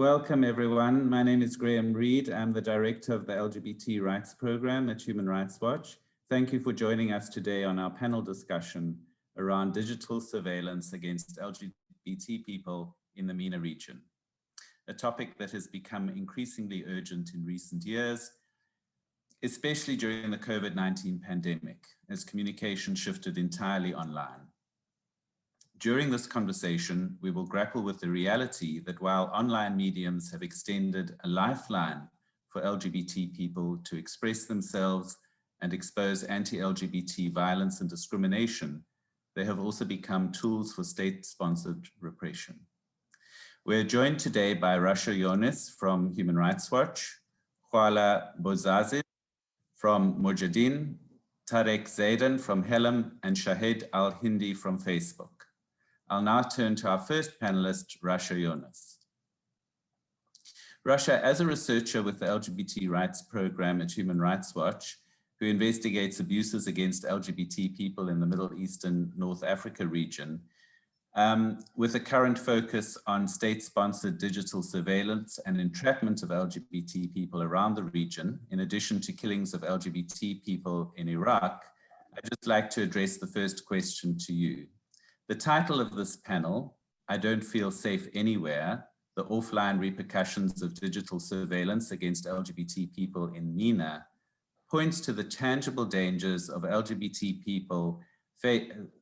Welcome, everyone. My name is Graham Reed. I'm the director of the LGBT Rights Program at Human Rights Watch. Thank you for joining us today on our panel discussion around digital surveillance against LGBT people in the MENA region, a topic that has become increasingly urgent in recent years, especially during the COVID-19 pandemic, as communication shifted entirely online. During this conversation, we will grapple with the reality that while online mediums have extended a lifeline for LGBT people to express themselves and expose anti-LGBT violence and discrimination, they have also become tools for state-sponsored repression. We're joined today by Rasha Younis from Human Rights Watch, Khwala Bozazi from Mujahideen, Tarek Zaidan from Helm, and Shahid Al-Hindi from Facebook. I'll now turn to our first panelist, Rasha Younis. Rasha, as a researcher with the LGBT Rights Program at Human Rights Watch, who investigates abuses against LGBT people in the Middle East and North Africa region, with a current focus on state-sponsored digital surveillance and entrapment of LGBT people around the region, in addition to killings of LGBT people in Iraq, I'd just like to address the first question to you. The title of this panel, I Don't Feel Safe Anywhere, the offline repercussions of digital surveillance against LGBT people in MENA, points to the tangible dangers of LGBT people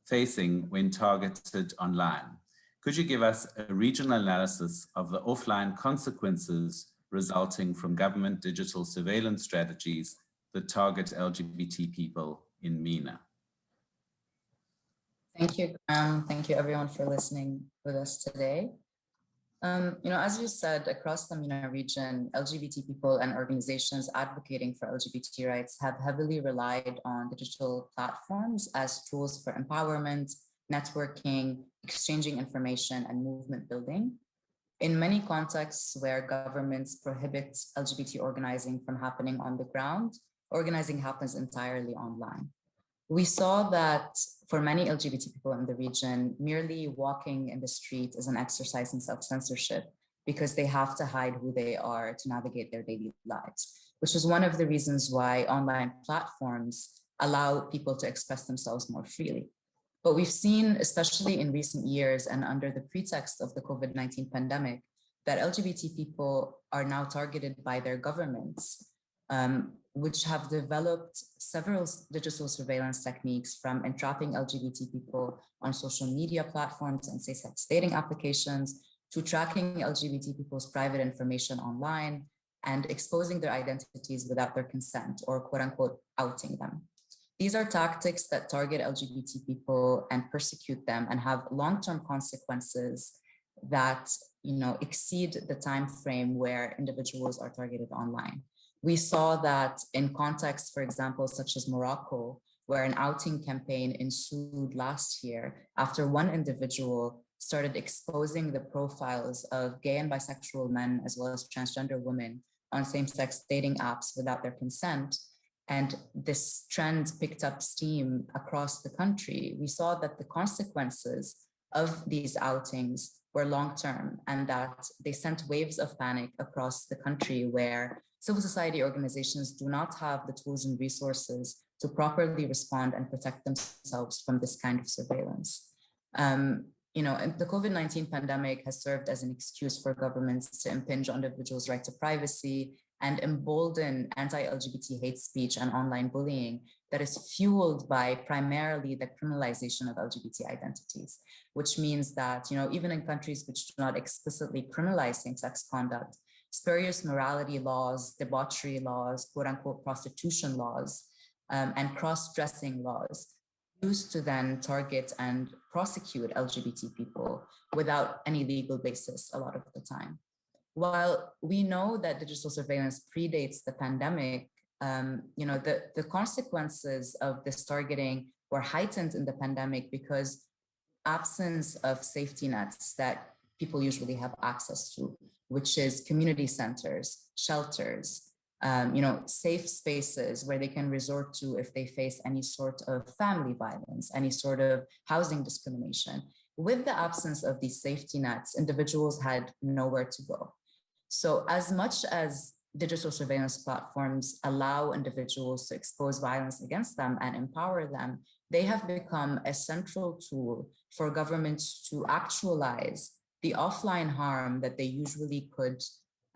facing when targeted online. Could you give us a regional analysis of the offline consequences resulting from government digital surveillance strategies that target LGBT people in MENA? Thank you, Graham. Thank you everyone for listening with us today. As you said, across the MENA region, LGBT people and organizations advocating for LGBT rights have heavily relied on digital platforms as tools for empowerment, networking, exchanging information, and movement building. In many contexts where governments prohibit LGBT organizing from happening on the ground, organizing happens entirely online. We saw that for many LGBT people in the region, merely walking in the street is an exercise in self-censorship because they have to hide who they are to navigate their daily lives, which is one of the reasons why online platforms allow people to express themselves more freely. But we've seen, especially in recent years and under the pretext of the COVID-19 pandemic, that LGBT people are now targeted by their governments, which have developed several digital surveillance techniques, from entrapping LGBT people on social media platforms and same-sex dating applications to tracking LGBT people's private information online and exposing their identities without their consent, or quote unquote outing them. These are tactics that target LGBT people and persecute them and have long-term consequences that exceed the time frame where individuals are targeted online. We saw that in contexts, for example, such as Morocco, where an outing campaign ensued last year after one individual started exposing the profiles of gay and bisexual men as well as transgender women on same-sex dating apps without their consent. And this trend picked up steam across the country. We saw that the consequences of these outings were long-term and that they sent waves of panic across the country, where civil society organizations do not have the tools and resources to properly respond and protect themselves from this kind of surveillance. And the COVID-19 pandemic has served as an excuse for governments to impinge on individuals' right to privacy and embolden anti-LGBT hate speech and online bullying that is fueled by primarily the criminalization of LGBT identities, which means that, even in countries which do not explicitly criminalize same-sex conduct, spurious morality laws, debauchery laws, quote unquote prostitution laws, and cross-dressing laws used to then target and prosecute LGBT people without any legal basis a lot of the time. While we know that digital surveillance predates the pandemic, the consequences of this targeting were heightened in the pandemic because absence of safety nets that people usually have access to, which is community centers, shelters, safe spaces where they can resort to if they face any sort of family violence, any sort of housing discrimination. With the absence of these safety nets, individuals had nowhere to go. So as much as digital surveillance platforms allow individuals to expose violence against them and empower them, they have become a central tool for governments to actualize the offline harm that they usually could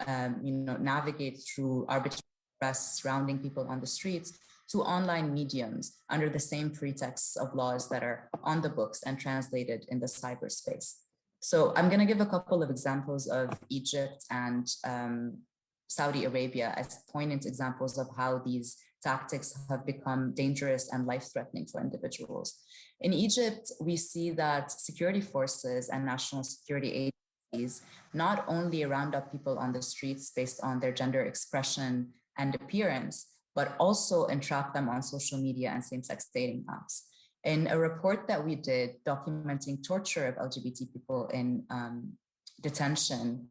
navigate through arbitrary arrests surrounding people on the streets to online mediums under the same pretexts of laws that are on the books and translated in the cyberspace. So I'm going to give a couple of examples of Egypt and Saudi Arabia as poignant examples of how these tactics have become dangerous and life-threatening for individuals. In Egypt, we see that security forces and national security agencies not only round up people on the streets based on their gender expression and appearance, but also entrap them on social media and same-sex dating apps. In a report that we did documenting torture of LGBT people in detention,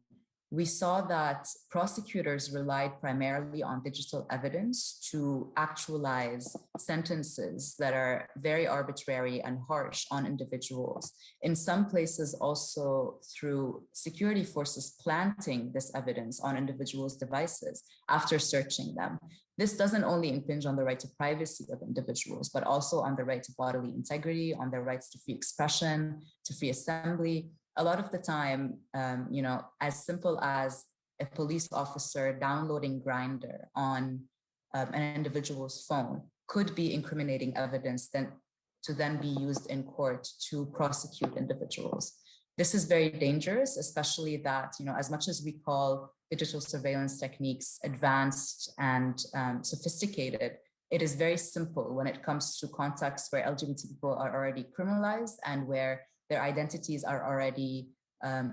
we saw that prosecutors relied primarily on digital evidence to actualize sentences that are very arbitrary and harsh on individuals. In some places also through security forces planting this evidence on individuals' devices after searching them. This doesn't only impinge on the right to privacy of individuals, but also on the right to bodily integrity, on their rights to free expression, to free assembly. A lot of the time, as simple as a police officer downloading Grindr on an individual's phone could be incriminating evidence to then be used in court to prosecute individuals. This is very dangerous, especially that, as much as we call digital surveillance techniques advanced and sophisticated, it is very simple when it comes to contexts where LGBT people are already criminalized and where their identities are already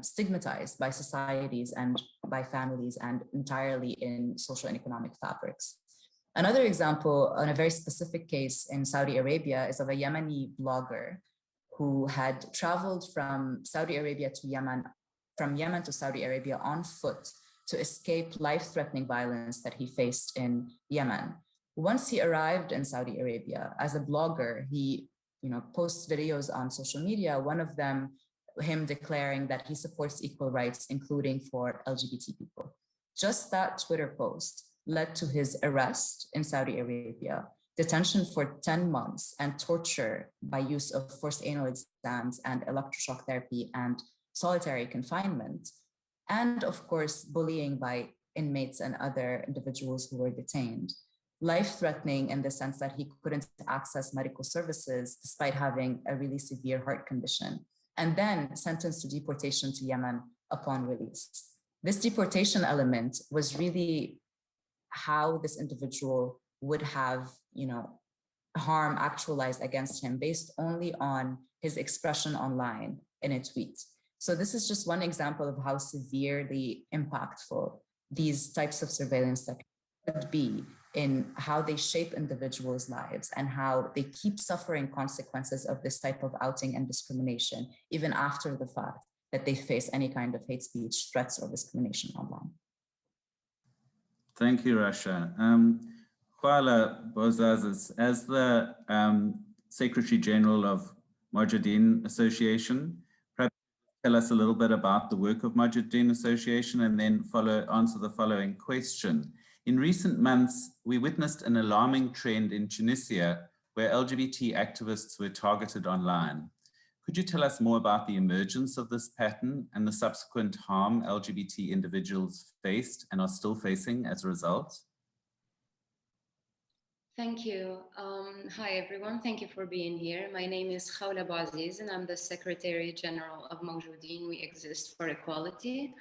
stigmatized by societies and by families and entirely in social and economic fabrics. Another example on a very specific case in Saudi Arabia is of a Yemeni blogger who had traveled from Saudi Arabia to Yemen, from Yemen to Saudi Arabia on foot to escape life-threatening violence that he faced in Yemen. Once he arrived in Saudi Arabia as a blogger, he posts videos on social media, one of them him declaring that he supports equal rights, including for LGBT people. Just that Twitter post led to his arrest in Saudi Arabia, detention for 10 months, and torture by use of forced anal exams and electroshock therapy and solitary confinement, and of course, bullying by inmates and other individuals who were detained. Life-threatening in the sense that he couldn't access medical services despite having a really severe heart condition, and then sentenced to deportation to Yemen upon release. This deportation element was really how this individual would have, harm actualized against him based only on his expression online in a tweet. So this is just one example of how severely impactful these types of surveillance techniques could be in how they shape individuals' lives and how they keep suffering consequences of this type of outing and discrimination, even after the fact that they face any kind of hate speech, threats, or discrimination online. Thank you, Rasha. Khala Bozazis, as the Secretary General of Mujahideen Association, perhaps tell us a little bit about the work of Mujahideen Association and then answer the following question. In recent months, we witnessed an alarming trend in Tunisia where LGBT activists were targeted online. Could you tell us more about the emergence of this pattern and the subsequent harm LGBT individuals faced and are still facing as a result? Thank you. Hi, everyone. Thank you for being here. My name is Khawla Bouaziz, and I'm the Secretary General of Mawjoudeen. We Exist for Equality,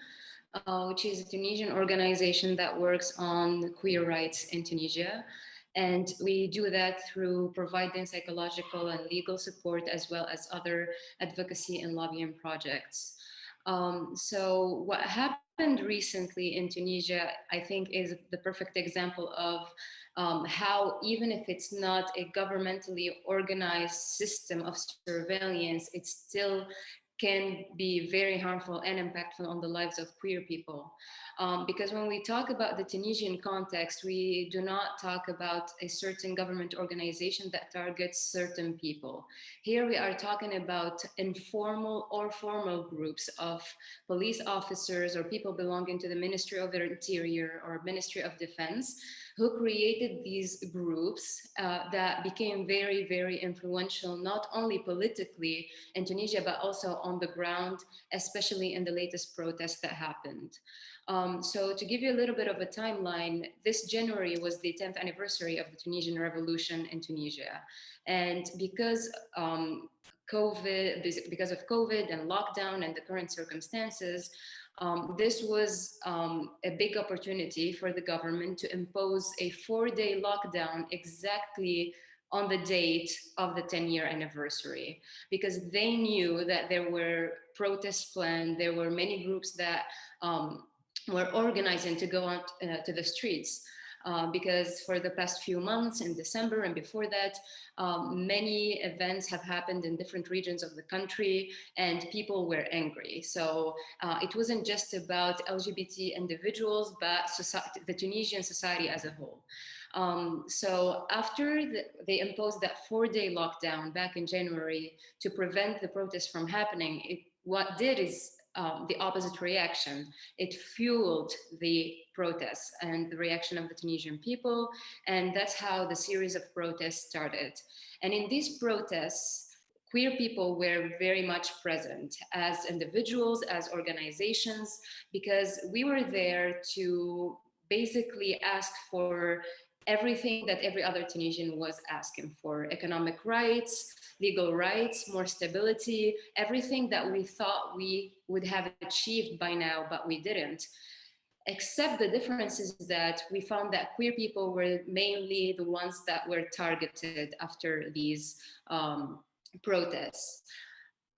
which is a Tunisian organization that works on queer rights in Tunisia. And we do that through providing psychological and legal support, as well as other advocacy and lobbying projects. So what happened recently in Tunisia, I think, is the perfect example of how, even if it's not a governmentally organized system of surveillance, it still can be very harmful and impactful on the lives of queer people. Because when we talk about the Tunisian context, we do not talk about a certain government organization that targets certain people. Here we are talking about informal or formal groups of police officers or people belonging to the Ministry of the Interior or Ministry of Defense, who created these groups that became very, very influential, not only politically in Tunisia, but also on the ground, especially in the latest protests that happened. So to give you a little bit of a timeline, this January was the 10th anniversary of the Tunisian Revolution in Tunisia. And because because of COVID and lockdown and the current circumstances, this was a big opportunity for the government to impose a 4-day lockdown exactly on the date of the 10-year anniversary, because they knew that there were protests planned. There were many groups that were organizing to go out to the streets. Because for the past few months in December and before that, many events have happened in different regions of the country and people were angry. So it wasn't just about LGBT individuals, but society, the Tunisian society as a whole. So after they imposed that 4-day lockdown back in January to prevent the protests from happening, what did is the opposite reaction. It fueled the protests and the reaction of the Tunisian people. And that's how the series of protests started. And in these protests, queer people were very much present as individuals, as organizations, because we were there to basically ask for everything that every other Tunisian was asking for: economic rights, legal rights, more stability, everything that we thought we would have achieved by now, but we didn't. Except the difference is that we found that queer people were mainly the ones that were targeted after these protests.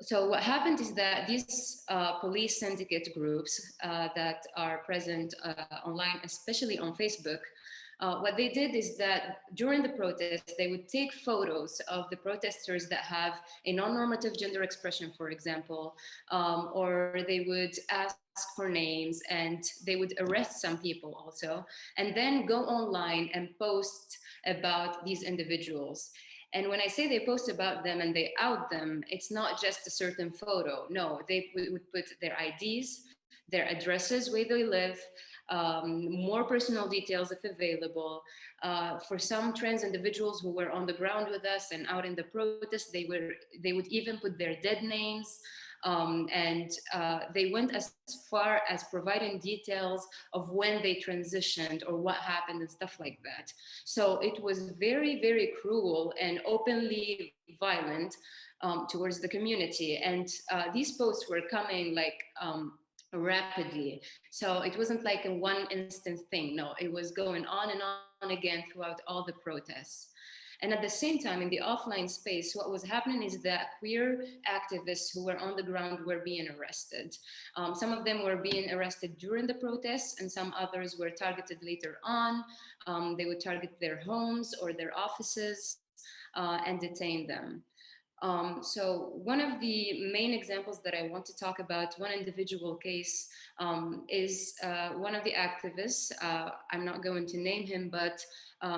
So what happened is that these police syndicate groups that are present online, especially on Facebook, what they did is that during the protest, they would take photos of the protesters that have a non-normative gender expression, for example, or they would ask for names, and they would arrest some people also, and then go online and post about these individuals. And when I say they post about them and they out them, it's not just a certain photo. No, they would put their IDs, their addresses, where they live, more personal details if available. For some trans individuals who were on the ground with us and out in the protest, they would even put their dead names. And they went as far as providing details of when they transitioned or what happened and stuff like that. So it was very, very cruel and openly violent towards the community. And these posts were coming like rapidly. So it wasn't like a one instant thing. No, it was going on and on again throughout all the protests. And at the same time, in the offline space, what was happening is that queer activists who were on the ground were being arrested. Some of them were being arrested during the protests, and some others were targeted later on. They would target their homes or their offices and detain them. So one of the main examples that I want to talk about, one individual case, is one of the activists. I'm not going to name him, but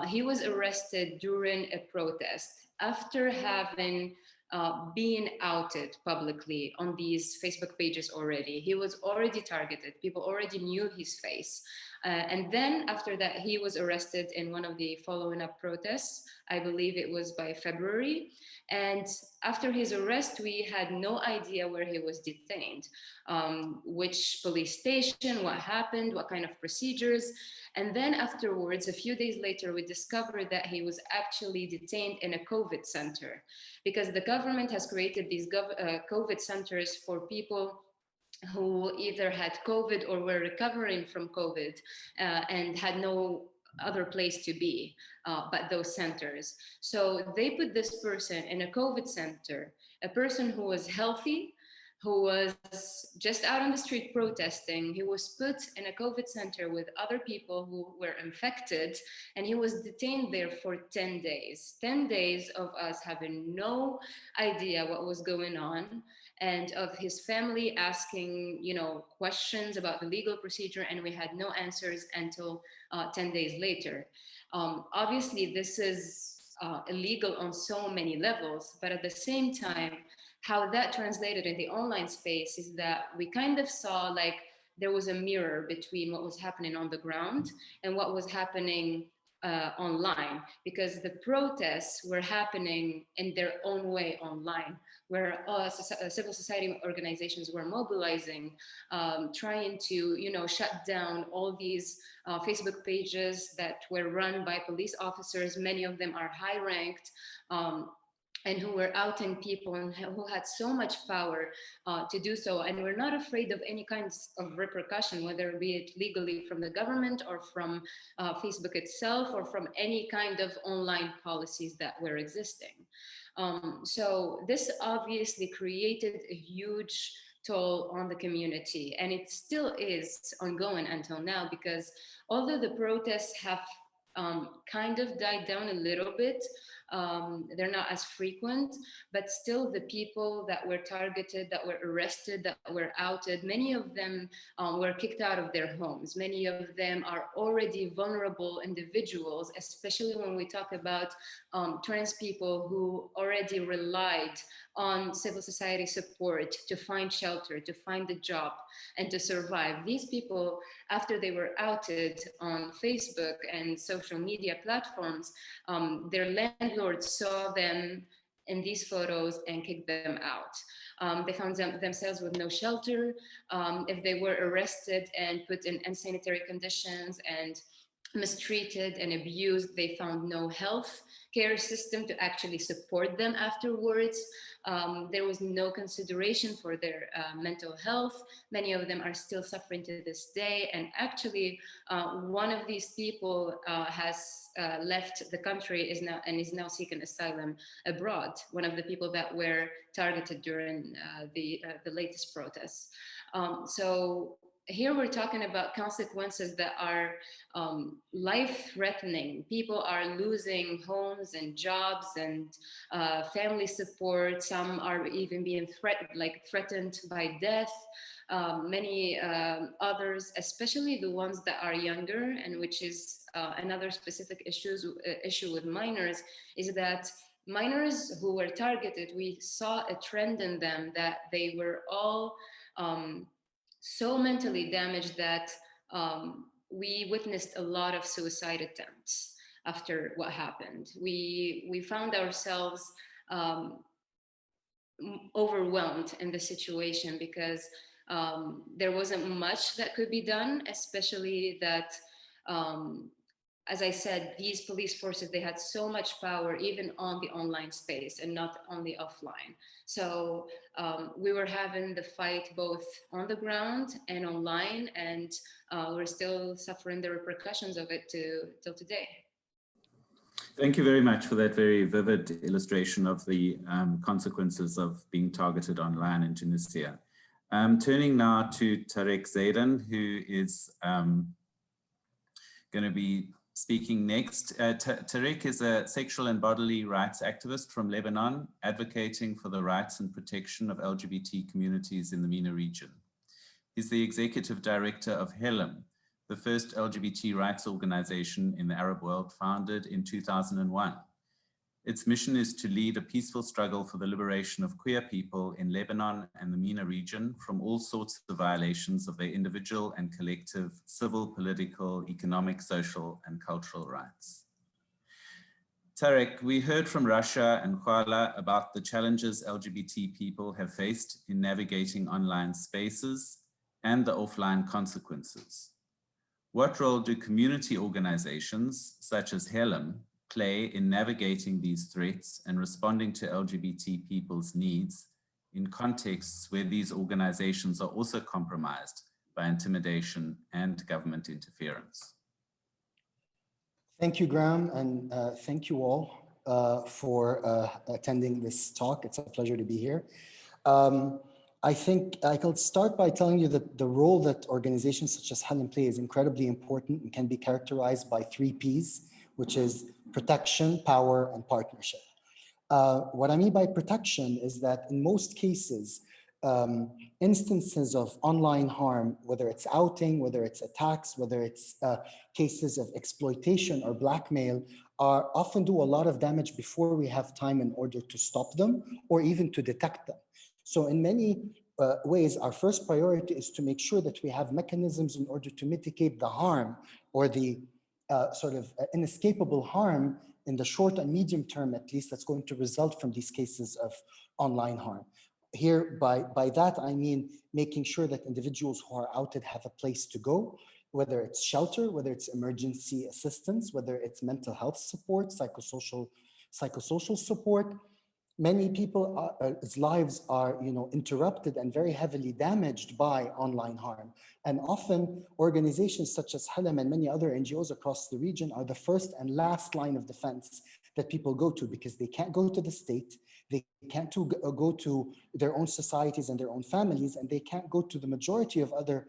he was arrested during a protest after having been outed publicly on these Facebook pages already. He was already targeted. People already knew his face. And then after that, he was arrested in one of the following up protests. I believe it was by February. And after his arrest, we had no idea where he was detained, which police station, what happened, what kind of procedures. And then afterwards, a few days later, we discovered that he was actually detained in a COVID center, because the government has created these COVID centers for people who either had COVID or were recovering from COVID and had no other place to be but those centers. So they put this person in a COVID center, a person who was healthy, who was just out on the street protesting. He was put in a COVID center with other people who were infected, and he was detained there for 10 days. 10 days of us having no idea what was going on. and of his family asking, questions about the legal procedure, and we had no answers until 10 days later. Obviously, this is illegal on so many levels, but at the same time, how that translated in the online space is that we kind of saw like there was a mirror between what was happening on the ground and what was happening online, because the protests were happening in their own way online, where civil society organizations were mobilizing, trying to, shut down all these Facebook pages that were run by police officers. Many of them are high ranked. And who were outing people and who had so much power to do so. And we're not afraid of any kinds of repercussion, whether it be it legally from the government or from Facebook itself or from any kind of online policies that were existing. So this obviously created a huge toll on the community, and it still is ongoing until now, because although the protests have kind of died down a little bit, they're not as frequent, but still the people that were targeted, that were arrested, that were outed, many of them were kicked out of their homes. Many of them are already vulnerable individuals, especially when we talk about trans people who already relied on civil society support to find shelter, to find a job, and to survive. These people, after they were outed on Facebook and social media platforms, their landlords saw them in these photos and kicked them out. They found themselves with no shelter. If they were arrested and put in unsanitary conditions and mistreated and abused, they found no health care system to actually support them afterwards. There was no consideration for their mental health. Many of them are still suffering to this day. And actually, one of these people has left the country is now seeking asylum abroad. One of the people that were targeted during the latest protests. So here we're talking about consequences that are life-threatening. People are losing homes and jobs and family support. Some are even being threatened by death. Many others, especially the ones that are younger, and which is another specific issue with minors, is that minors who were targeted, we saw a trend in them that they were all so mentally damaged that we witnessed a lot of suicide attempts after what happened. We found ourselves overwhelmed in the situation because there wasn't much that could be done, especially that as I said, these police forces, they had so much power even on the online space and not only offline. So we were having the fight both on the ground and online, and we're still suffering the repercussions of it till today. Thank you very much for that very vivid illustration of the consequences of being targeted online in Tunisia. Turning now to Tarek Zaidan, who is going to be speaking next. Tarek is a sexual and bodily rights activist from Lebanon, advocating for the rights and protection of LGBT communities in the MENA region. He's the executive director of HELM, the first LGBT rights organization in the Arab world, founded in 2001. Its mission is to lead a peaceful struggle for the liberation of queer people in Lebanon and the MENA region from all sorts of violations of their individual and collective civil, political, economic, social, and cultural rights. Tarek, we heard from Rasha and Khala about the challenges LGBT people have faced in navigating online spaces and the offline consequences. What role do community organizations such as HELM play in navigating these threats and responding to LGBT people's needs in contexts where these organizations are also compromised by intimidation and government interference? Thank you, Graham, and thank you all for attending this talk. It's a pleasure to be here. I think I could start by telling you that the role that organizations such as HELM play is incredibly important and can be characterized by 3 Ps, which is protection, power, and partnership. What I mean by protection is that in most cases, instances of online harm, whether it's outing, whether it's attacks, whether it's cases of exploitation or blackmail, are often do a lot of damage before we have time in order to stop them or even to detect them. So in many ways, our first priority is to make sure that we have mechanisms in order to mitigate the harm or the sort of inescapable harm in the short and medium term, at least, that's going to result from these cases of online harm. Here, by that, I mean making sure that individuals who are outed have a place to go, whether it's shelter, whether it's emergency assistance, whether it's mental health support, psychosocial support. Many people's lives are, interrupted and very heavily damaged by online harm. And often organizations such as Halam and many other NGOs across the region are the first and last line of defense that people go to, because they can't go to the state, they can't go to their own societies and their own families, and they can't go to the majority of other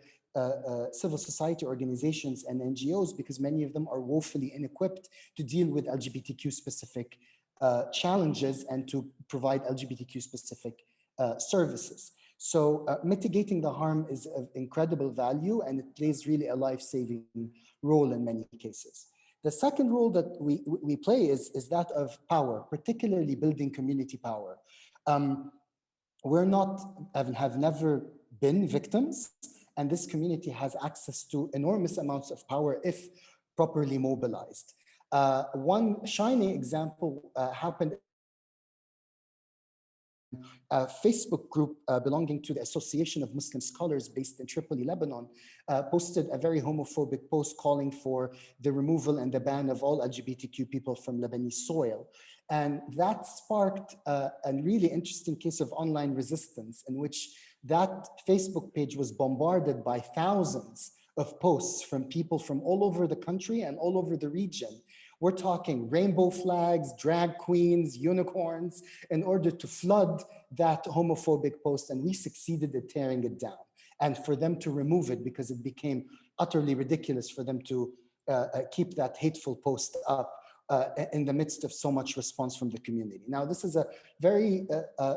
civil society organizations and NGOs, because many of them are woefully inequipped to deal with LGBTQ specific challenges and to provide LGBTQ specific services. So mitigating the harm is of incredible value, and it plays really a life-saving role in many cases. The second role that we play is that of power, particularly building community power. We're not, have never been victims, and this community has access to enormous amounts of power if properly mobilized. One shining example happened. A Facebook group belonging to the Association of Muslim Scholars based in Tripoli, Lebanon, posted a very homophobic post calling for the removal and the ban of all LGBTQ people from Lebanese soil. And that sparked a really interesting case of online resistance, in which that Facebook page was bombarded by thousands of posts from people from all over the country and all over the region. We're talking rainbow flags, drag queens, unicorns, in order to flood that homophobic post, and we succeeded at tearing it down. And for them to remove it, because it became utterly ridiculous for them to keep that hateful post up in the midst of so much response from the community. Now, this is a very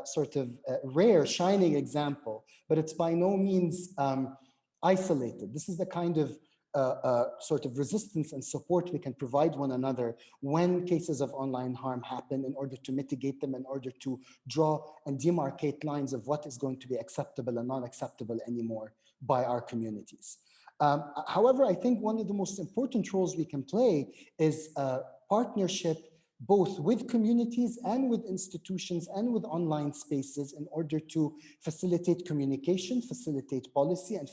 sort of rare, shining example, but it's by no means isolated. This is the kind of sort of resistance and support we can provide one another when cases of online harm happen, in order to mitigate them, in order to draw and demarcate lines of what is going to be acceptable and not acceptable anymore by our communities. However, I think one of the most important roles we can play is partnership, both with communities and with institutions and with online spaces, in order to facilitate communication, facilitate policy, and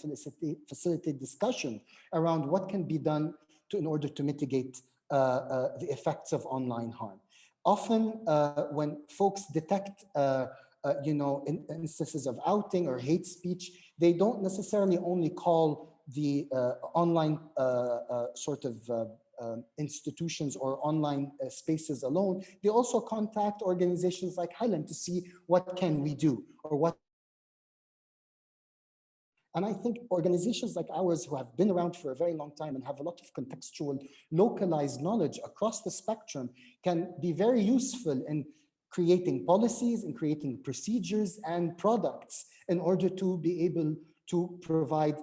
facilitate discussion around what can be done in order to mitigate the effects of online harm. Often when folks detect instances of outing or hate speech, they don't necessarily only call the online institutions or online spaces alone. They also contact organizations like Halam to see what can we do, or what. And I think organizations like ours, who have been around for a very long time and have a lot of contextual, localized knowledge across the spectrum, can be very useful in creating policies and creating procedures and products in order to be able to provide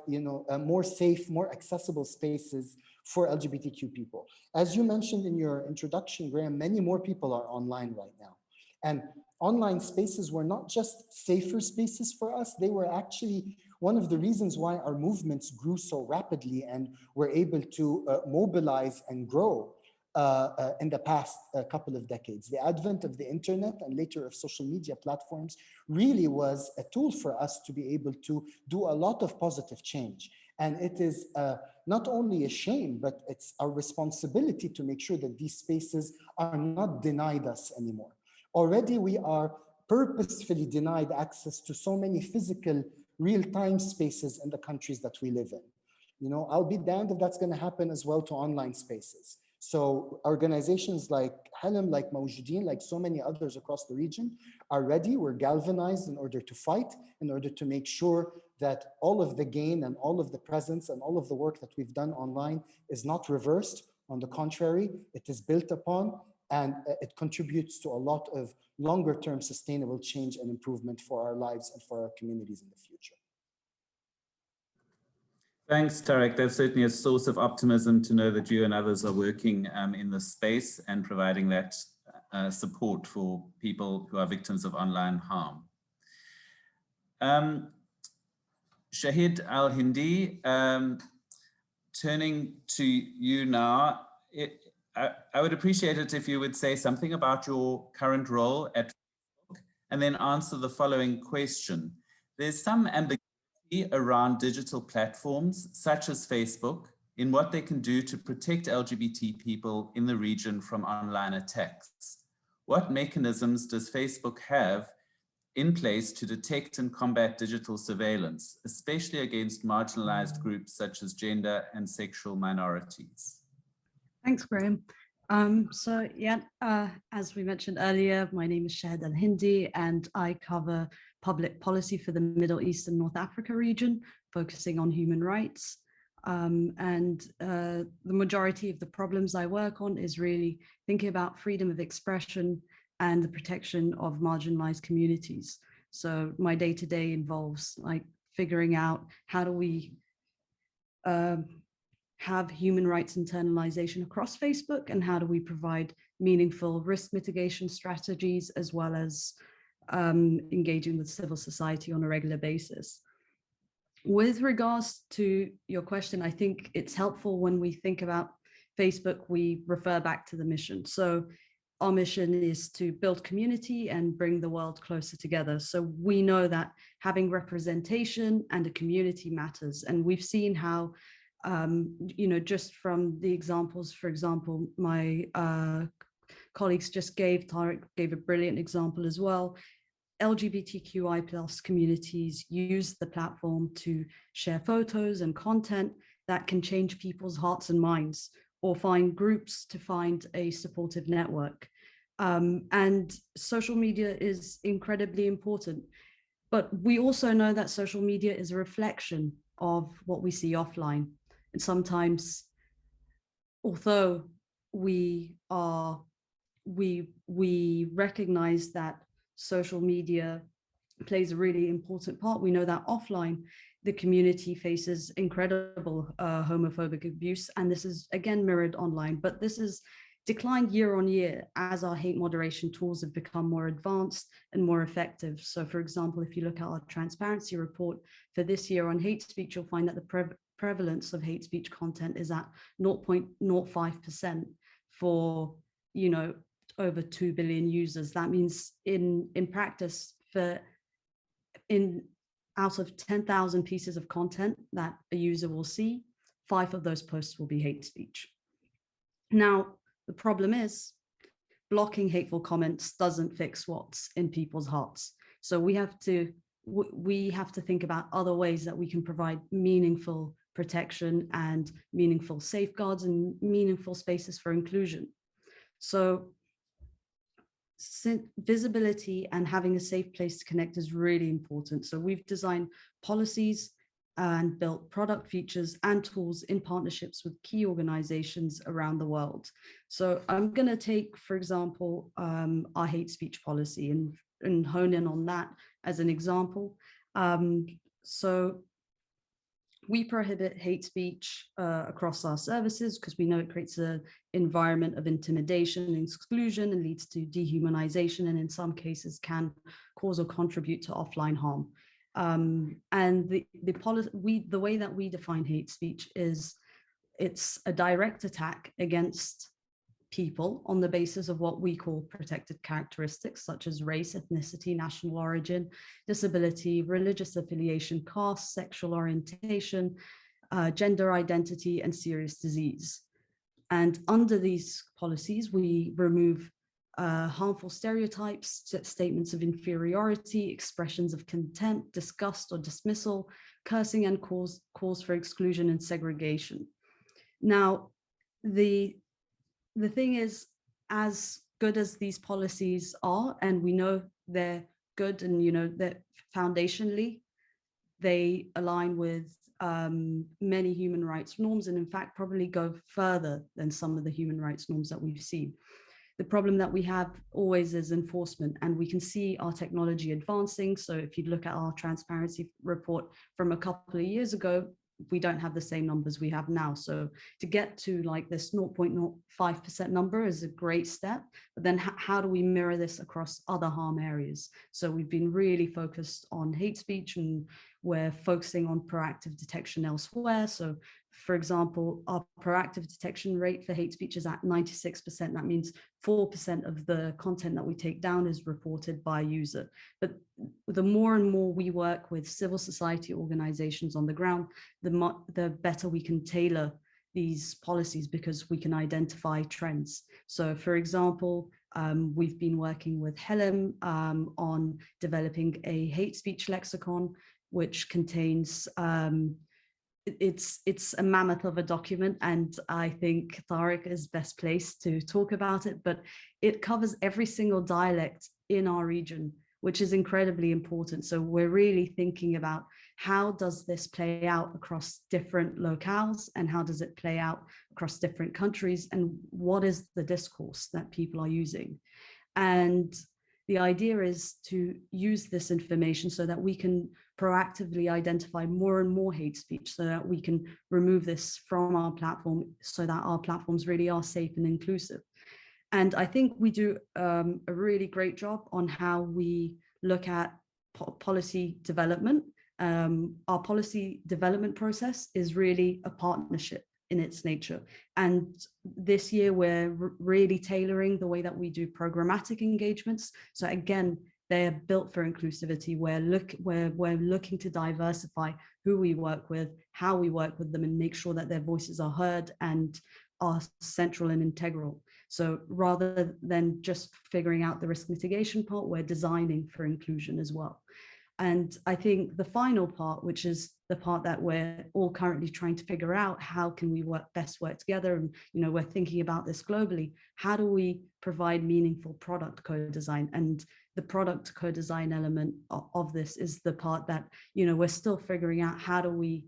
more safe, more accessible spaces for LGBTQ people. As you mentioned in your introduction, Graham, many more people are online right now. And online spaces were not just safer spaces for us, they were actually one of the reasons why our movements grew so rapidly and were able to mobilize and grow in the past couple of decades. The advent of the internet and later of social media platforms really was a tool for us to be able to do a lot of positive change. And it is not only a shame, but it's our responsibility to make sure that these spaces are not denied us anymore. Already we are purposefully denied access to so many physical real-time spaces in the countries that we live in. I'll be damned if that's going to happen as well to online spaces. So organizations like Halam, like Mawjoodeen, like so many others across the region are ready. We're galvanized in order to fight, in order to make sure that all of the gain and all of the presence and all of the work that we've done online is not reversed. On the contrary, it is built upon and it contributes to a lot of longer term sustainable change and improvement for our lives and for our communities in the future. Thanks, Tarek. That's certainly a source of optimism to know that you and others are working in this space and providing that support for people who are victims of online harm. Shahid Al-Hindi, turning to you now, I would appreciate it if you would say something about your current role at Facebook and then answer the following question. There's some ambiguity around digital platforms such as Facebook in what they can do to protect LGBT people in the region from online attacks. What mechanisms does Facebook have in place to detect and combat digital surveillance, especially against marginalized groups such as gender and sexual minorities? Thanks, Graham. As we mentioned earlier, my name is Shahid Al-Hindi, and I cover public policy for the Middle East and North Africa region, focusing on human rights. The majority of the problems I work on is really thinking about freedom of expression and the protection of marginalized communities. So my day-to-day involves like figuring out how do we have human rights internalization across Facebook, and how do we provide meaningful risk mitigation strategies, as well as engaging with civil society on a regular basis. With regards to your question, I think it's helpful when we think about Facebook, we refer back to the mission. So our mission is to build community and bring the world closer together. So we know that having representation and a community matters. And we've seen how just from the examples, for example, my colleagues just Tarek gave a brilliant example as well. LGBTQI plus communities use the platform to share photos and content that can change people's hearts and minds, or find groups to find a supportive network. And social media is incredibly important. But we also know that social media is a reflection of what we see offline. And sometimes, although we recognize that social media plays a really important part, we know that offline, the community faces incredible homophobic abuse. And this is again mirrored online, but this is declined year on year as our hate moderation tools have become more advanced and more effective. So for example, if you look at our transparency report for this year on hate speech, you'll find that the prevalence of hate speech content is at 0.05% for, over 2 billion users. That means in practice, out of 10,000 pieces of content that a user will see, 5 of those posts will be hate speech. Now, the problem is blocking hateful comments doesn't fix what's in people's hearts. So we have to think about other ways that we can provide meaningful protection and meaningful safeguards and meaningful spaces for inclusion. So visibility and having a safe place to connect is really important. So we've designed policies and built product features and tools in partnerships with key organizations around the world. So I'm going to take, for example, our hate speech policy and hone in on that as an example. So we prohibit hate speech across our services because we know it creates an environment of intimidation and exclusion and leads to dehumanization, and in some cases can cause or contribute to offline harm. And the way that we define hate speech is it's a direct attack against people on the basis of what we call protected characteristics, such as race, ethnicity, national origin, disability, religious affiliation, caste, sexual orientation, gender identity, and serious disease. And under these policies, we remove harmful stereotypes, statements of inferiority, expressions of contempt, disgust or dismissal, cursing, and calls for exclusion and segregation. Now, the thing is, as good as these policies are, and we know they're good and that foundationally they align with many human rights norms, and in fact probably go further than some of the human rights norms that we've seen. the problem that we have always is enforcement, and we can see our technology advancing. So if you look at our transparency report from a couple of years ago, we don't have the same numbers we have now. So to get to like this 0.05% number is a great step, but then how do we mirror this across other harm areas? So we've been really focused on hate speech, and we're focusing on proactive detection elsewhere. So for example, our proactive detection rate for hate speech is at 96%. That means 4% of the content that we take down is reported by a user. But the more and more we work with civil society organizations on the ground, the better we can tailor these policies, because we can identify trends. So for example, we've been working with Helem on developing a hate speech lexicon, which contains it's a mammoth of a document, and I think Tariq is best placed to talk about it, but it covers every single dialect in our region, which is incredibly important. So we're really thinking about how does this play out across different locales, and how does it play out across different countries, and what is the discourse that people are using. And the idea is to use this information so that we can proactively identify more and more hate speech, so that we can remove this from our platform, so that our platforms really are safe and inclusive. And I think we do a really great job on how we look at policy development. Our policy development process is really a partnership in its nature. And this year, we're really tailoring the way that we do programmatic engagements. So again, they're built for inclusivity. We're looking to diversify who we work with, how we work with them, and make sure that their voices are heard and are central and integral. So rather than just figuring out the risk mitigation part, we're designing for inclusion as well. And I think the final part, which is the part that we're all currently trying to figure out, how can we best work together? And, we're thinking about this globally. How do we provide meaningful product co-design? And the product co-design element of this is the part that, we're still figuring out. How do we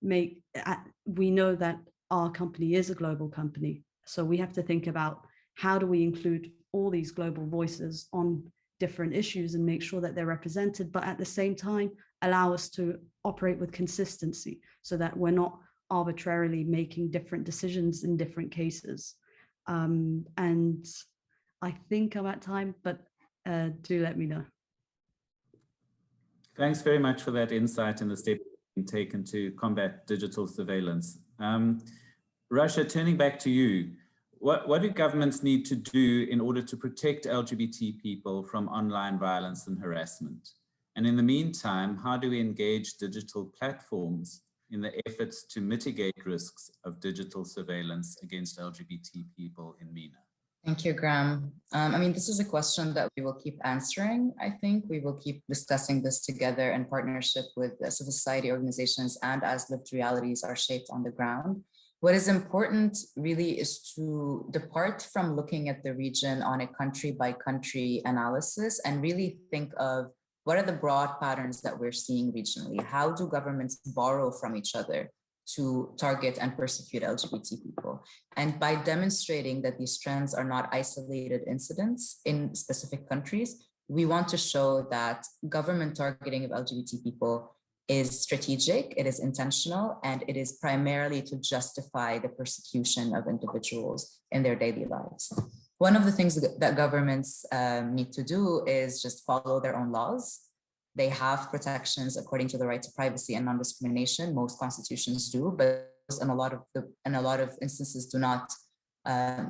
we know that our company is a global company. So we have to think about how do we include all these global voices on different issues and make sure that they're represented, but at the same time, allow us to operate with consistency so that we're not arbitrarily making different decisions in different cases. And I think I'm at time, but do let me know. Thanks very much for that insight and the steps being taken to combat digital surveillance. Rasha, turning back to you, what do governments need to do in order to protect LGBT people from online violence and harassment? And in the meantime, how do we engage digital platforms in the efforts to mitigate risks of digital surveillance against LGBT people in MENA? Thank you, Graham. This is a question that we will keep answering. I think we will keep discussing this together in partnership with civil society organizations and as lived realities are shaped on the ground. What is important really is to depart from looking at the region on a country by country analysis and really think of what are the broad patterns that we're seeing regionally? How do governments borrow from each other to target and persecute LGBT people? And by demonstrating that these trends are not isolated incidents in specific countries, we want to show that government targeting of LGBT people is strategic, it is intentional, and it is primarily to justify the persecution of individuals in their daily lives. One of the things that governments need to do is just follow their own laws. They have protections according to the right to privacy and non-discrimination. Most constitutions do, but in a lot of instances do not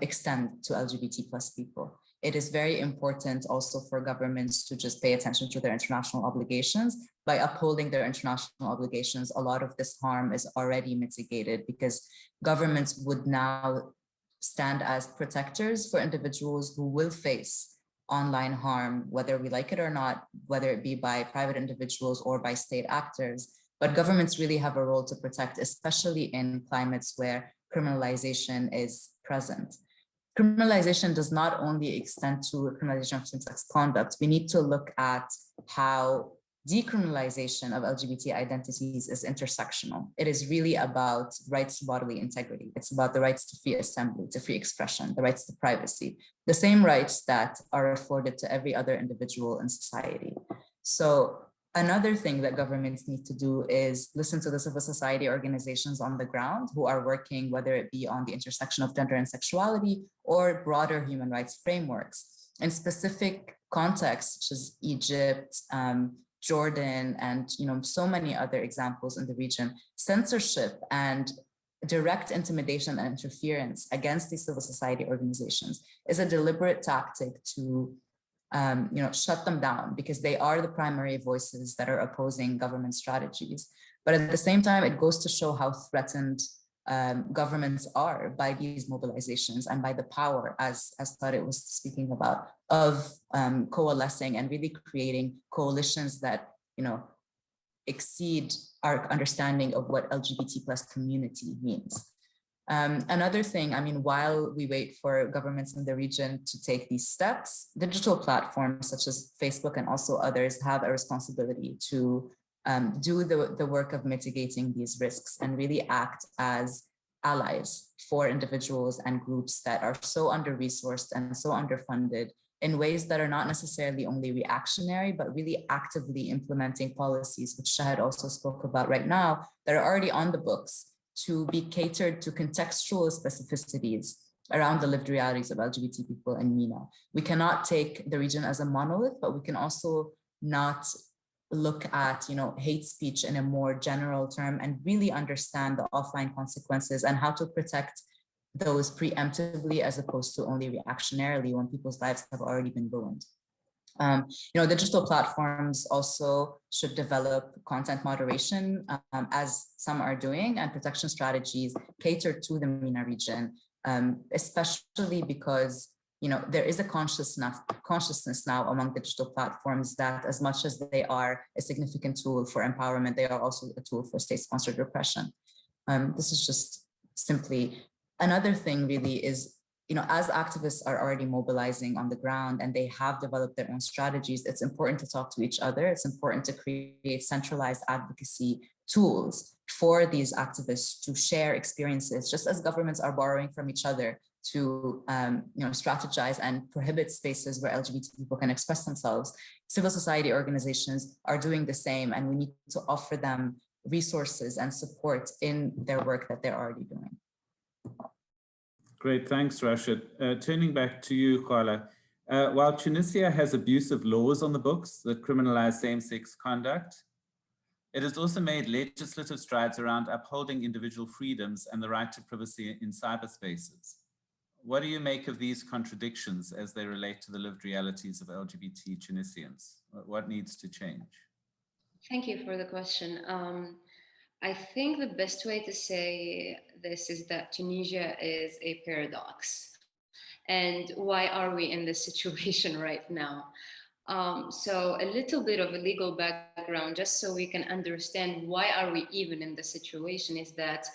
extend to LGBT plus people. It is very important also for governments to just pay attention to their international obligations. By upholding their international obligations, a lot of this harm is already mitigated because governments would now stand as protectors for individuals who will face online harm, whether we like it or not, whether it be by private individuals or by state actors. But governments really have a role to protect, especially in climates where criminalization is present. Criminalization does not only extend to criminalization of same-sex conduct. We need to look at how decriminalization of LGBT identities is intersectional. It is really about rights to bodily integrity. It's about the rights to free assembly, to free expression, the rights to privacy, the same rights that are afforded to every other individual in society. So another thing that governments need to do is listen to the civil society organizations on the ground who are working, whether it be on the intersection of gender and sexuality or broader human rights frameworks. In specific contexts such as Egypt, Jordan, and so many other examples in the region, censorship and direct intimidation and interference against these civil society organizations is a deliberate tactic to shut them down, because they are the primary voices that are opposing government strategies. But at the same time, it goes to show how threatened governments are by these mobilizations and by the power, as Tariq was speaking about, of coalescing and really creating coalitions that exceed our understanding of what LGBT plus community means. Another thing, while we wait for governments in the region to take these steps, digital platforms such as Facebook and also others have a responsibility to do the work of mitigating these risks and really act as allies for individuals and groups that are so under-resourced and so underfunded in ways that are not necessarily only reactionary, but really actively implementing policies, which Shahid also spoke about right now, that are already on the books to be catered to contextual specificities around the lived realities of LGBT people in MENA. We cannot take the region as a monolith, but we can also not look at hate speech in a more general term and really understand the offline consequences and how to protect those preemptively as opposed to only reactionarily when people's lives have already been ruined. Digital platforms also should develop content moderation, as some are doing, and protection strategies catered to the MENA region, especially because there is a consciousness now among digital platforms that as much as they are a significant tool for empowerment, they are also a tool for state-sponsored repression. This is just simply another thing really is, as activists are already mobilizing on the ground and they have developed their own strategies, it's important to talk to each other. It's important to create centralized advocacy tools for these activists to share experiences, just as governments are borrowing from each other to strategize and prohibit spaces where LGBT people can express themselves. Civil society organizations are doing the same, and we need to offer them resources and support in their work that they're already doing. Great, thanks, Rashid. Turning back to you, Khala. While Tunisia has abusive laws on the books that criminalize same-sex conduct, it has also made legislative strides around upholding individual freedoms and the right to privacy in cyberspaces. What do you make of these contradictions as they relate to the lived realities of LGBT Tunisians? What needs to change? Thank you for the question. I think the best way to say this is that Tunisia is a paradox. And why are we in this situation right now? So a little bit of a legal background, just so we can understand why are we even in this situation, is that,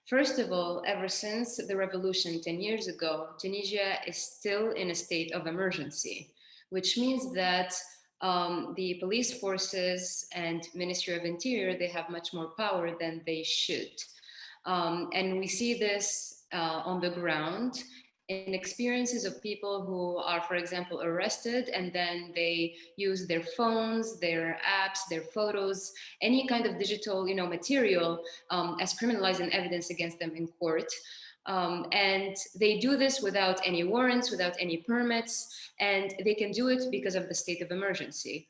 first of all, ever since the revolution 10 years ago, Tunisia is still in a state of emergency, which means that the police forces and Ministry of Interior, they have much more power than they should. And we see this on the ground in experiences of people who are, for example, arrested, and then they use their phones, their apps, their photos, any kind of digital material as criminalized and evidence against them in court. And they do this without any warrants, without any permits, and they can do it because of the state of emergency.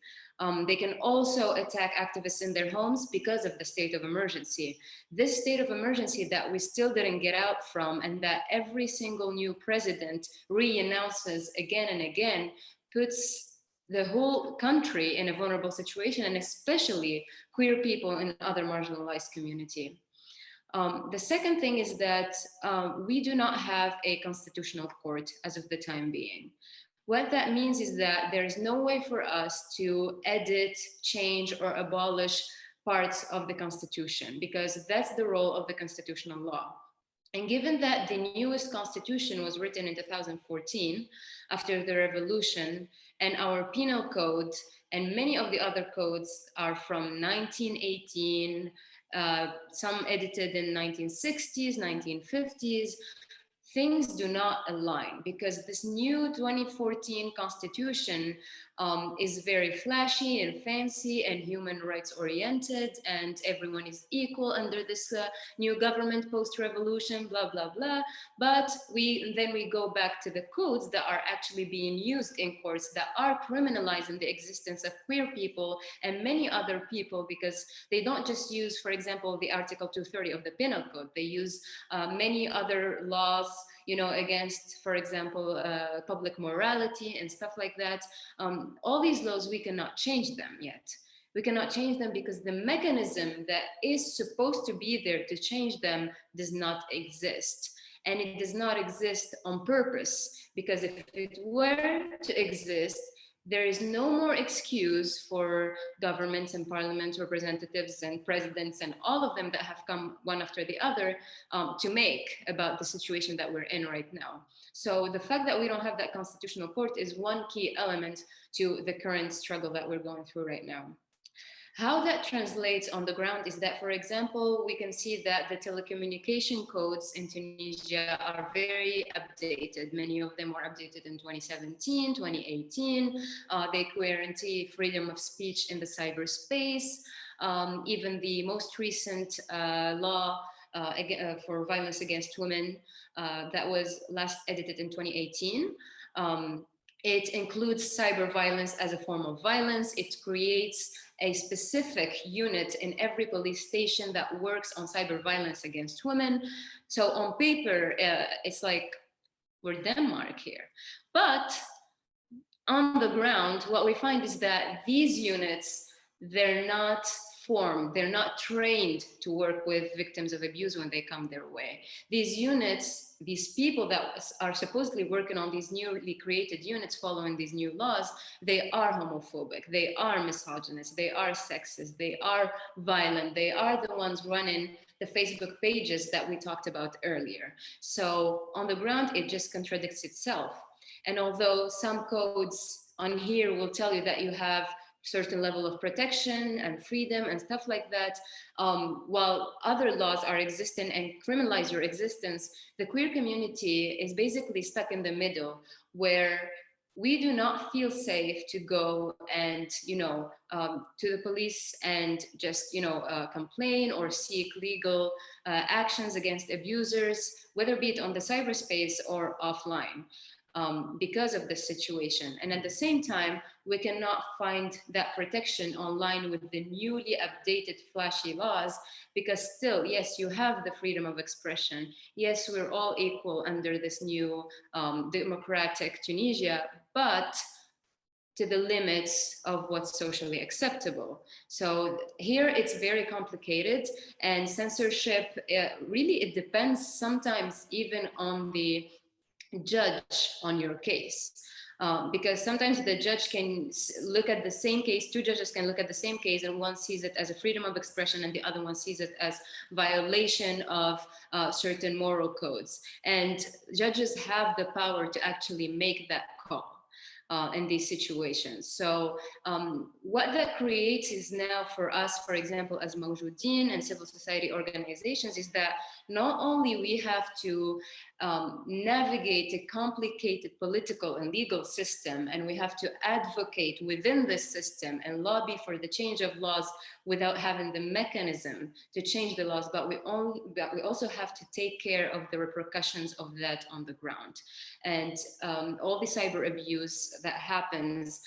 They can also attack activists in their homes because of the state of emergency. This state of emergency that we still didn't get out from, and that every single new president re-announces again and again, puts the whole country in a vulnerable situation, and especially queer people in other marginalized community. The second thing is that we do not have a constitutional court as of the time being. What that means is that there is no way for us to edit, change, or abolish parts of the Constitution, because that's the role of the constitutional law. And given that the newest constitution was written in 2014 after the revolution, and our penal code and many of the other codes are from 1918, some edited in 1960s, 1950s, things do not align because this new 2014 constitution is very flashy and fancy and human rights oriented, and everyone is equal under this new government post-revolution, blah, blah, blah. But then we go back to the codes that are actually being used in courts that are criminalizing the existence of queer people and many other people, because they don't just use, for example, the Article 230 of the Penal Code. They use many other laws, you know, against, for example, public morality and stuff like that. All these laws, we cannot change them yet. We cannot change them because the mechanism that is supposed to be there to change them does not exist. And it does not exist on purpose, because if it were to exist, there is no more excuse for governments and parliament representatives and presidents and all of them that have come one after the other to make about the situation that we're in right now. So the fact that we don't have that constitutional court is one key element to the current struggle that we're going through right now. How that translates on the ground is that, for example, we can see that the telecommunication codes in Tunisia are very updated. Many of them were updated in 2017, 2018. They guarantee freedom of speech in the cyberspace. Even the most recent law for violence against women that was last edited in 2018. It includes cyber violence as a form of violence. It creates a specific unit in every police station that works on cyber violence against women. So on paper, it's like we're Denmark here. But on the ground, what we find is that these units, they're not formed, they're not trained to work with victims of abuse when they come their way. These units, these people that are supposedly working on these newly created units following these new laws, they are homophobic, they are misogynist, they are sexist, they are violent, they are the ones running the Facebook pages that we talked about earlier. So on the ground, it just contradicts itself. And although some codes on here will tell you that you have certain level of protection and freedom and stuff like that, while other laws are existing and criminalize your existence, the queer community is basically stuck in the middle, where we do not feel safe to go and, to the police and just, complain or seek legal actions against abusers, whether be it on the cyberspace or offline. Because of the situation. And at the same time, we cannot find that protection online with the newly updated flashy laws, because still, yes, you have the freedom of expression. Yes, we're all equal under this new democratic Tunisia, but to the limits of what's socially acceptable. So here it's very complicated, and censorship, really, it depends sometimes even on the judge on your case. Because sometimes the judge can look at the same case, two judges can look at the same case, and one sees it as a freedom of expression and the other one sees it as violation of certain moral codes. And judges have the power to actually make that call in these situations. So what that creates is now for us, for example, as Mawjoudeen and civil society organizations, is that not only we have to navigate a complicated political and legal system, and we have to advocate within this system and lobby for the change of laws without having the mechanism to change the laws, but we also have to take care of the repercussions of that on the ground. And all the cyber abuse that happens,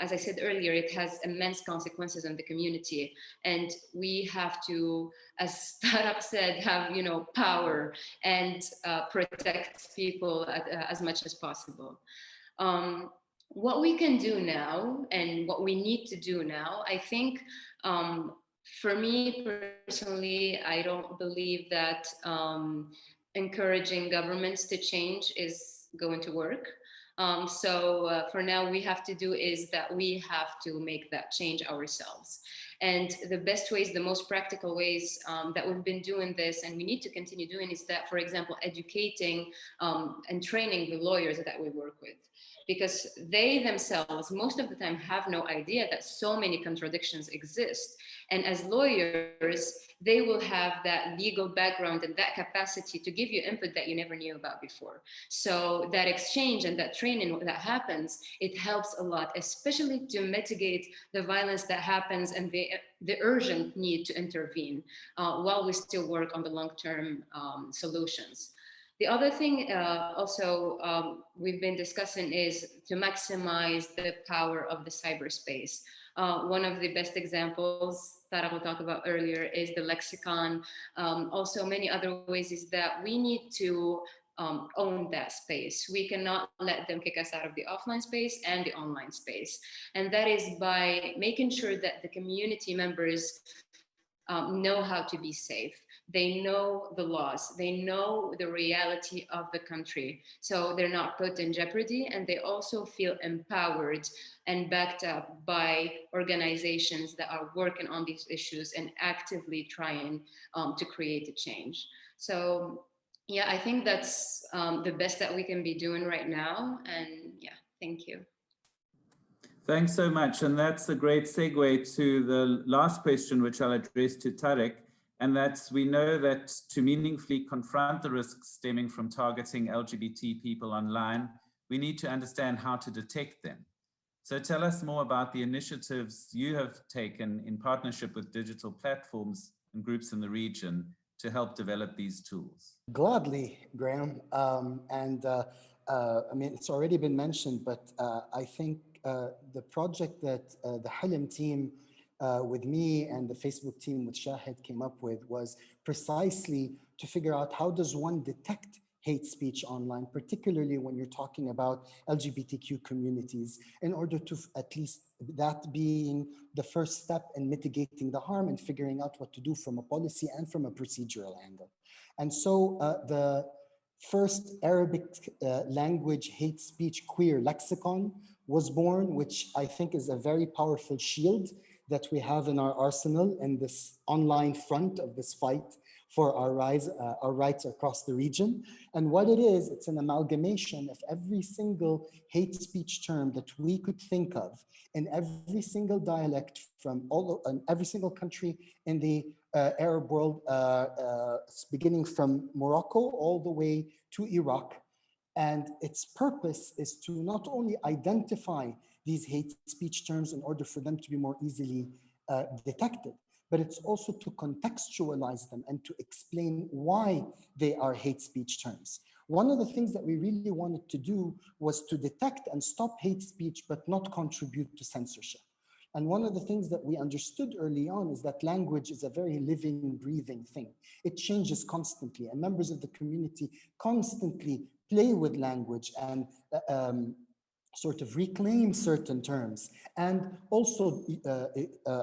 as I said earlier, it has immense consequences on the community, and we have to, as Startup said, have power and protect people as much as possible. What we can do now and what we need to do now, I think, for me personally, I don't believe that encouraging governments to change is going to work. So for now, we have to do is that we have to make that change ourselves. And the best ways, the most practical ways that we've been doing this, and we need to continue doing, is that, for example, educating and training the lawyers that we work with, because they themselves most of the time have no idea that so many contradictions exist. And as lawyers, they will have that legal background and that capacity to give you input that you never knew about before. So that exchange and that training that happens, it helps a lot, especially to mitigate the violence that happens and the urgent need to intervene while we still work on the long-term solutions. The other thing we've been discussing is to maximize the power of the cyberspace. One of the best examples that I will talk about earlier is the lexicon. Also, many other ways is that we need to own that space. We cannot let them kick us out of the offline space and the online space. And that is by making sure that the community members know how to be safe. They know the laws, they know the reality of the country, so they're not put in jeopardy, and they also feel empowered and backed up by organizations that are working on these issues and actively trying to create a change. So yeah, I think that's the best that we can be doing right now. And yeah, thank you. Thanks so much. And that's a great segue to the last question, which I'll address to Tarek. And that's, we know that to meaningfully confront the risks stemming from targeting LGBT people online, we need to understand how to detect them. So tell us more about the initiatives you have taken in partnership with digital platforms and groups in the region to help develop these tools. Gladly, Graham. I mean, it's already been mentioned, but I think the project that the Halim team with me and the Facebook team with Shahid came up with was precisely to figure out how does one detect hate speech online, particularly when you're talking about LGBTQ communities, in order to at least that being the first step in mitigating the harm and figuring out what to do from a policy and from a procedural angle. And so the first Arabic language hate speech queer lexicon was born, which I think is a very powerful shield that we have in our arsenal in this online front of this fight for our rights across the region. And what it is, it's an amalgamation of every single hate speech term that we could think of in every single dialect from every single country in the Arab world, beginning from Morocco all the way to Iraq. And its purpose is to not only identify these hate speech terms in order for them to be more easily detected, but it's also to contextualize them and to explain why they are hate speech terms. One of the things that we really wanted to do was to detect and stop hate speech, but not contribute to censorship. And one of the things that we understood early on is that language is a very living, breathing thing. It changes constantly, and members of the community constantly play with language and sort of reclaim certain terms. And also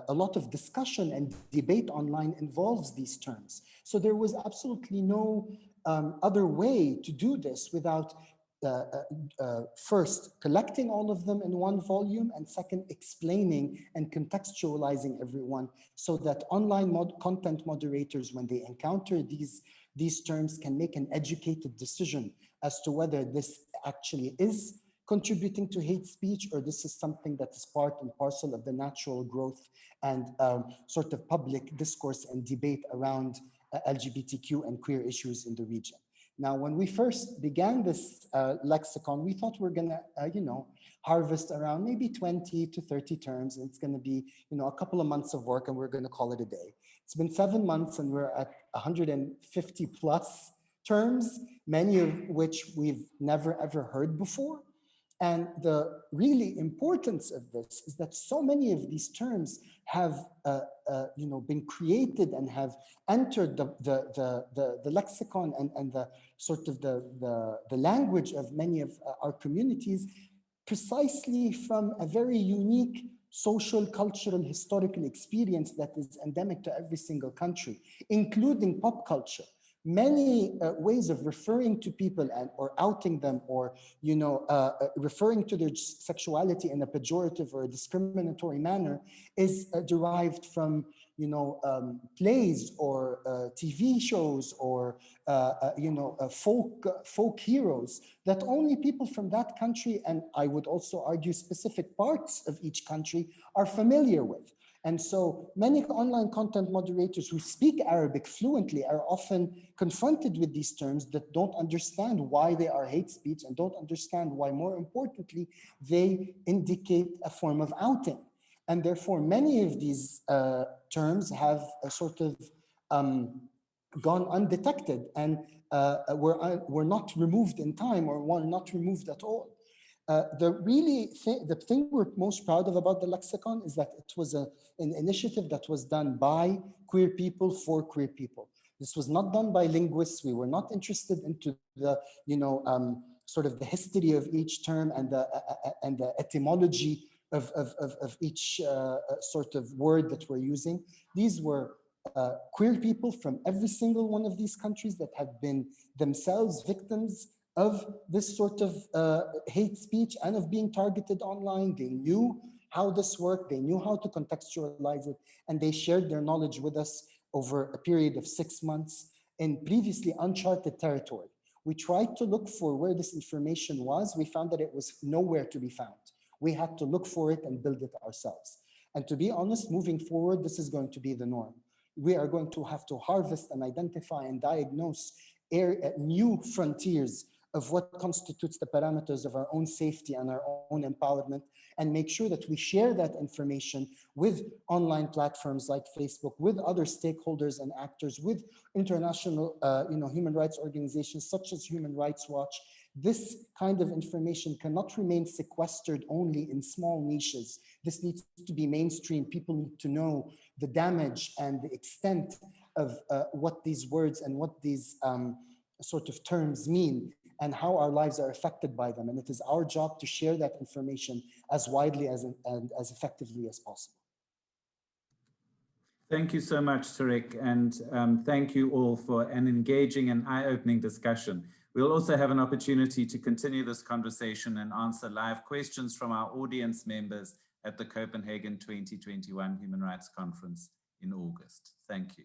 a lot of discussion and debate online involves these terms. So there was absolutely no other way to do this without first collecting all of them in one volume, and second explaining and contextualizing everyone so that online content moderators, when they encounter these terms, can make an educated decision as to whether this actually is contributing to hate speech, or this is something that is part and parcel of the natural growth and sort of public discourse and debate around LGBTQ and queer issues in the region. Now, when we first began this lexicon, we thought we're gonna, harvest around maybe 20 to 30 terms, and it's gonna be, a couple of months of work, and we're gonna call it a day. It's been 7 months, and we're at 150 plus terms, many of which we've never ever heard before. And the really importance of this is that so many of these terms have been created and have entered the lexicon and the sort of the language of many of our communities precisely from a very unique social, cultural, historical experience that is endemic to every single country, including pop culture. many ways of referring to people and or outing them, or referring to their sexuality in a pejorative or a discriminatory manner is derived from plays or TV shows or folk heroes that only people from that country, and I would also argue specific parts of each country, are familiar with. And so many online content moderators who speak Arabic fluently are often confronted with these terms that don't understand why they are hate speech, and don't understand why, more importantly, they indicate a form of outing. And therefore, many of these terms have a sort of gone undetected and were not removed in time, or were not removed at all. The thing we're most proud of about the lexicon is that it was an initiative that was done by queer people for queer people. This was not done by linguists. We were not interested into the sort of the history of each term and the etymology of each sort of word that we're using. These were queer people from every single one of these countries that have been themselves victims of this sort of hate speech and of being targeted online. They knew how this worked, they knew how to contextualize it, and they shared their knowledge with us over a period of 6 months in previously uncharted territory. We tried to look for where this information was. We found that it was nowhere to be found. We had to look for it and build it ourselves. And to be honest, moving forward, this is going to be the norm. We are going to have to harvest and identify and diagnose new frontiers of what constitutes the parameters of our own safety and our own empowerment, and make sure that we share that information with online platforms like Facebook, with other stakeholders and actors, with international human rights organizations such as Human Rights Watch. This kind of information cannot remain sequestered only in small niches. This needs to be mainstream. People need to know the damage and the extent of what these words and what these sort of terms mean, and how our lives are affected by them. And it is our job to share that information as widely and as effectively as possible. Thank you so much, Tariq, and thank you all for an engaging and eye-opening discussion. We'll also have an opportunity to continue this conversation and answer live questions from our audience members at the Copenhagen 2021 Human Rights Conference in August. Thank you.